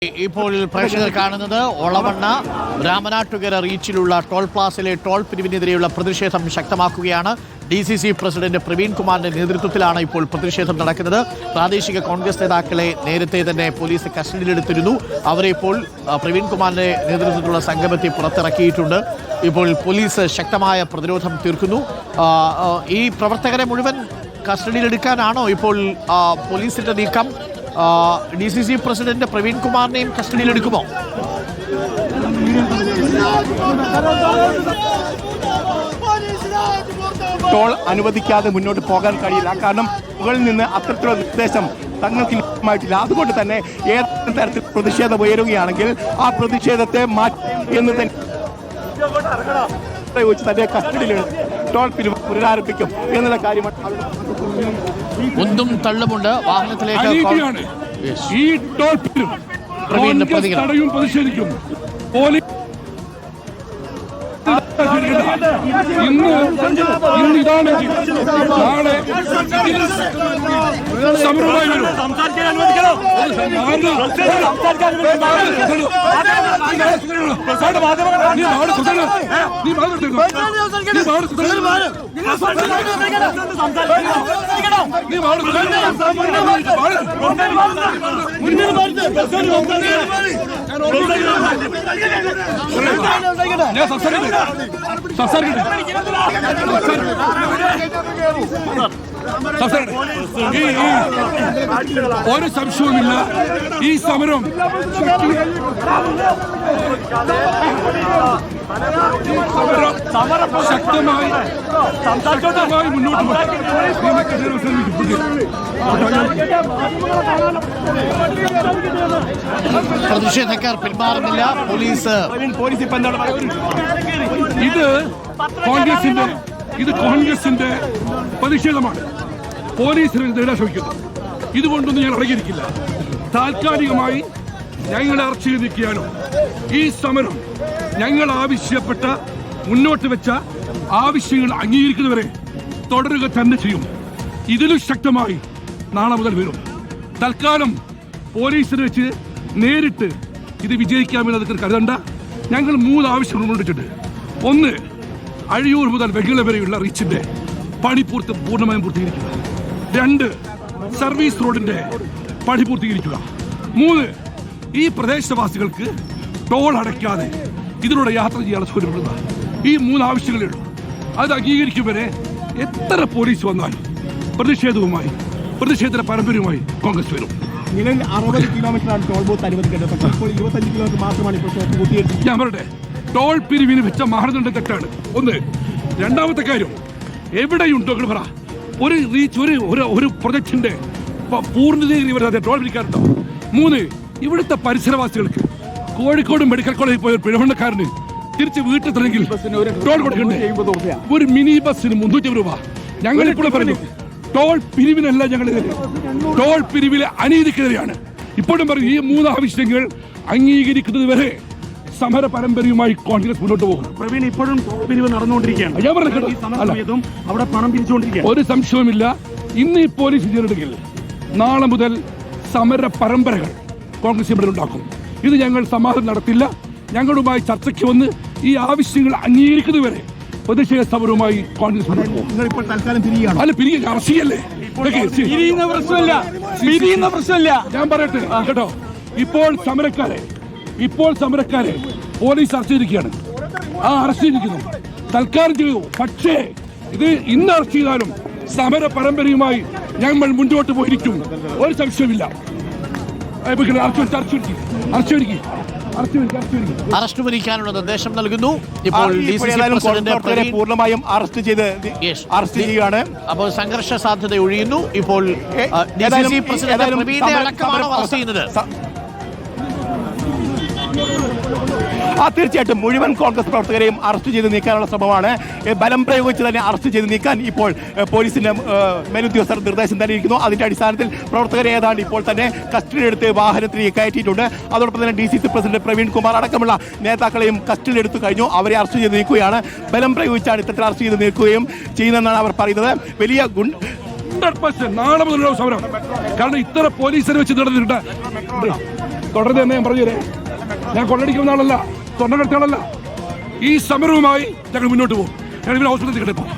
ഇപ്പോൾ പ്രേക്ഷകർ കാണുന്നത് ഒളവണ്ണ രാമനാട്ടുകര റീച്ചിലുള്ള ടോൾ പ്ലാസയിലെ ടോൾ പിരിവിനെതിരെയുള്ള പ്രതിഷേധം ശക്തമാക്കുകയാണ്. DCC പ്രസിഡന്റ് പ്രവീൺ കുമാറിന്റെ നേതൃത്വത്തിലാണ് ഇപ്പോൾ പ്രതിഷേധം നടക്കുന്നത്. പ്രാദേശിക കോൺഗ്രസ് നേതാക്കളെ നേരത്തെ തന്നെ പോലീസ് കസ്റ്റഡിയിലെടുത്തിരുന്നു. അവരെ ഇപ്പോൾ പ്രവീൺ കുമാറിന്റെ നേതൃത്വത്തിലുള്ള സംഗമത്തെ പുറത്തിറക്കിയിട്ടുണ്ട്. ഇപ്പോൾ പോലീസ് ശക്തമായ പ്രതിരോധം തീർക്കുന്നു. ഈ പ്രവർത്തകരെ മുഴുവൻ കസ്റ്റഡിയിലെടുക്കാനാണോ ഇപ്പോൾ പോലീസിന്റെ നീക്കം? DCC പ്രസിഡന്റ് പ്രവീൺ കുമാറിനെയും കസ്റ്റഡിയിലെടുക്കുമോ? ടോൾ അനുവദിക്കാതെ മുന്നോട്ട് പോകാൻ കഴിയില്ല. കാരണം മുകളിൽ നിന്ന് അത്തരത്തിലുള്ള നിർദ്ദേശം തങ്ങൾക്ക് ലഭ്യമായിട്ടില്ല. അതുകൊണ്ട് തന്നെ ഏതെങ്കിലും തരത്തിൽ പ്രതിഷേധം ഉയരുകയാണെങ്കിൽ ആ പ്രതിഷേധത്തെ മാറ്റി എന്ന് തന്നെ തന്നെ കസ്റ്റഡിയിൽ ടോൾ പിരിവ് പുനരാരംഭിക്കും എന്നുള്ള കാര്യമാണ്. ഒന്നും തള്ളുമുണ്ട് വാഹനത്തിലേക്ക്. ഈ ടോൾ പിരിവ് പ്രതിഷേധിക്കും. ഇന്ന് ഇതാണെങ്കിൽ നാളെ സമരമായി വരും. ഒരു സംശയവുമില്ല, ഈ സമരം ശക്തമായി മുന്നോട്ട് പ്രതിഷേധക്കാർ പിന്മാറുന്നില്ല. പോലീസ് ഇത് കോൺഗ്രസിന്റെ പ്രതിഷേധമാണ്. പോലീസിന് നേടാൻ ശ്രമിക്കുന്നു. ഇതുകൊണ്ടൊന്നും ഞങ്ങൾ ഇറങ്ങിയിരിക്കില്ല. താൽക്കാലികമായി ഞങ്ങളെ അറസ്റ്റ് ചെയ്തിരിക്കുകയാണോ? ഈ സമരം ഞങ്ങൾ ആവശ്യപ്പെട്ട മുന്നോട്ട് വെച്ച ആവശ്യങ്ങൾ അംഗീകരിക്കുന്നവരെ തുടരുക തന്നെ ചെയ്യും. ഇതിലും ശക്തമായി നാളെ മുതൽ വരും. തൽക്കാലം പോലീസിനെ വെച്ച് നേരിട്ട് ഇത് വിജയിക്കാമെന്ന് അതൊക്കെ കരുതണ്ട. ഞങ്ങൾ 3 ആവശ്യങ്ങൾ മുന്നോട്ടിട്ടുണ്ട്. 1, അഴിയൂർ മുതൽ വെങ്കില വരെയുള്ള റീച്ചിന്റെ പണി പൂർണ്ണമായും പൂർത്തീകരിക്കുക. 2, സർവീസ് റോഡിന്റെ പണി പൂർത്തീകരിക്കുക. 3, ഈ പ്രദേശവാസികൾക്ക് ടോൾ അടയ്ക്കാതെ ഇതിലൂടെ യാത്ര ചെയ്യാനുള്ള സൗകര്യപ്പെടുക. ഈ 3 ആവശ്യങ്ങളേ ഉള്ളൂ. അത് അംഗീകരിക്കും വരെ എത്ര പോലീസ് വന്നാലും പ്രതിഷേധ പരമ്പരയുമായി കോൺഗ്രസ് വരും. നിലവിൽ 60 കിലോമീറ്ററാണ് ടോൾ ബൂത്ത് അനുവദിക്കേണ്ടത്. ഇപ്പോൾ 25 കിലോമീറ്റർ മാത്രമാണ് ഇപ്പോൾ പൂർത്തീകരിച്ചത്. ഞാൻ പറയട്ടെ, ടോൾ പിരിവിന് വെച്ച മാനദണ്ഡം തെറ്റാണ്. 1. രണ്ടാമത്തെ കാര്യം, എവിടെയുണ്ടോ പറ ഒരു റീച്ച് ഒരു പ്രൊജക്ടിന്റെ പൂർണ്ണതയിൽ വരാതെ ടോൾ പിരിക്കാറുണ്ടോ? 3, ഇവിടുത്തെ പരിസരവാസികൾക്ക് കോഴിക്കോട് മെഡിക്കൽ കോളേജിൽ പോയ പിഴവണ്ണക്കാരന് തിരിച്ച് വീട്ടിൽ തന്നെങ്കിൽ ടോൾ കൊടുക്കണ്ടേ? ഒരു മിനി ബസ്സിന് 300 രൂപ. ഞങ്ങൾ ഇപ്പോഴും പറഞ്ഞു, ടോൾ പിരിവിനല്ല ഞങ്ങളെതിരെ, ടോൾ പിരിവിലെ അനീതിക്കെതിരെയാണ്. ഇപ്പോഴും പറയും, ഈ 3 ആവശ്യങ്ങൾ അംഗീകരിക്കുന്നത് വരെ സമര പരമ്പരയുമായി കോൺഗ്രസ് മുന്നോട്ട് പോകും. പ്രവീൺ, ഇപ്പോഴും പിരിവ് നടന്നുകൊണ്ടിരിക്കുകയാണ്. അവിടെ പണം പിരിച്ചുകൊണ്ടിരിക്കുകയാണ്. ഒരു സംശയവുമില്ല. ഇന്ന് ഈ പോലീസ് ചെയ്തിട്ടുണ്ടെങ്കിൽ നാളെ മുതൽ സമര പരമ്പരകൾ കോൺഗ്രസ് ഇവിടെ ഉണ്ടാക്കും. ഇത് ഞങ്ങൾ സമാധാനം നടത്തില്ല. ഞങ്ങളുമായി ചർച്ചയ്ക്ക് വന്ന് ഈ ആവശ്യങ്ങൾ അംഗീകരിക്കുന്നതുവരെ പ്രതിഷേധ സമരവുമായി കോൺഗ്രസ് മുന്നോട്ട് പോകും. അല്ല, അറസ്റ്റിയല്ലേ? ഞാൻ പറയട്ടെ കേട്ടോ, ഇപ്പോൾ സമരക്കാരെ പോലീസ് അറസ്റ്റ് ചെയ്തിരിക്കുകയാണ്. ആ അറസ്റ്റ് ചെയ്തിരിക്കുന്നു, തൽക്കാലം ചെയ്തു. പക്ഷേ ഇത് ഇന്ന് അറസ്റ്റ് ചെയ്താലും സമര പരമ്പരയുമായി ഞങ്ങൾ മുന്നോട്ട് പോയിരിക്കും. ഒരു സംശയമില്ല. അറസ്റ്റ് വരിക്കാനുള്ള നിർദ്ദേശം നൽകുന്നു. ഇപ്പോൾ പൂർണ്ണമായും അറസ്റ്റ് ചെയ്യുകയാണ്. അപ്പോൾ സംഘർഷ സാധ്യത ഒഴിയുന്നു. ഇപ്പോൾ DCC പ്രസിഡന്റ് പ്രവീണിനെ അടക്കമാണോ അറസ്റ്റ് ചെയ്യുന്നത്? തീർച്ചയായിട്ടും മുഴുവൻ കോൺഗ്രസ് പ്രവർത്തകരെയും അറസ്റ്റ് ചെയ്ത് നീക്കാനുള്ള ശ്രമമാണ്. ബലം പ്രയോഗിച്ച് തന്നെ അറസ്റ്റ് ചെയ്ത് നീക്കാൻ ഇപ്പോൾ പോലീസിന്റെ മേലുദ്യോഗസ്ഥർ നിർദ്ദേശം നൽകിയിരിക്കുന്നു. അതിന്റെ അടിസ്ഥാനത്തിൽ പ്രവർത്തകരെ ഏതാണ്ട് ഇപ്പോൾ തന്നെ കസ്റ്റഡിയിലെടുത്ത് വാഹനത്തിൽ കയറ്റിയിട്ടുണ്ട്. അതോടൊപ്പം തന്നെ DCC പ്രസിഡന്റ് പ്രവീൺ കുമാർ അടക്കമുള്ള നേതാക്കളെയും കസ്റ്റഡിയിലെടുത്തു കഴിഞ്ഞു. അവരെ അറസ്റ്റ് ചെയ്ത് നീക്കുകയാണ്. ബലം പ്രയോഗിച്ചാണ് ഇത്തരത്തിൽ അറസ്റ്റ് ചെയ്ത് നീക്കുകയും ചെയ്യുന്നതെന്നാണ് അവർ പറയുന്നത്. വലിയ 100% നാളെ മുതലുള്ള സമരം. കാരണം ഇത്ര പോലീസിനെ വെച്ച് നടന്നിട്ടുണ്ട്. തുടർന്ന് തന്നെ ഞാൻ പറഞ്ഞുതരേ, ഞാൻ കൊള്ളടിക്കുന്ന ആളല്ല, സ്വർണ്ണ കടത്തുകളല്ല. ഈ സമരവുമായി ഞങ്ങൾ മുന്നോട്ട് പോകും. ഞാൻ ഇവിടെ ഹോസ്പിറ്റലിൽ കിടക്കും.